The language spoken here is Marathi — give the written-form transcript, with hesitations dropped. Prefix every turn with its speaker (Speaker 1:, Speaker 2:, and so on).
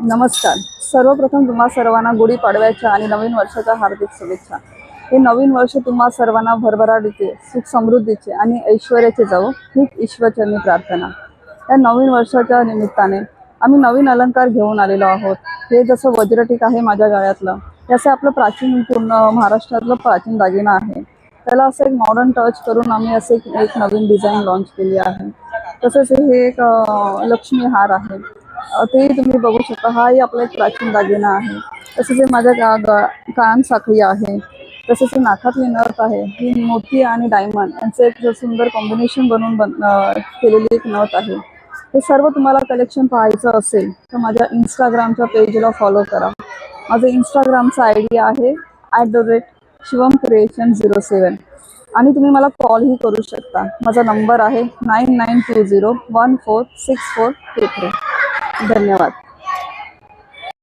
Speaker 1: नमस्कार. सर्वप्रथम तुम्हा सर्वांना गुढीपाडव्याच्या आणि नवीन वर्षाच्या हार्दिक शुभेच्छा. हे नवीन वर्ष तुम्हा सर्वांना भरभराटीचे, सुख समृद्धीचे आणि ऐश्वर्याचे जावो हीच ईश्वरचरणी प्रार्थना. या नवीन वर्षाच्या निमित्ताने आम्ही नवीन अलंकार घेऊन आलेलो आहोत. हे जसं वज्रटीक आहे माझ्या गळ्यातलं, हे आपलं प्राचीन पूर्ण महाराष्ट्रातलं प्राचीन दागिना आहे. त्याला असं एक मॉडर्न टच करून आम्ही असे एक नवीन डिझाईन लॉन्च केली आहे. तसंच हे एक लक्ष्मी हार आहे. ते तुम्ही बघू शकता. हाही आपला एक प्राचीन दागिना आहे. तसंच हे माझ्या कान साखळी आहे. तसंच हे नाकातली नथ आहे. ही मोती आणि डायमंड यांचं एक सुंदर कॉम्बिनेशन बनवून केलेली एक नथ आहे. हे सर्व तुम्हाला कलेक्शन पाहायचं असेल तर माझ्या इंस्टाग्रामच्या पेजला फॉलो करा. माझं इंस्टाग्रामचा ID आहे @शिवम_creation07 आणि तुम्ही मला कॉलही करू शकता. माझा नंबर आहे 9920146423. धन्यवाद.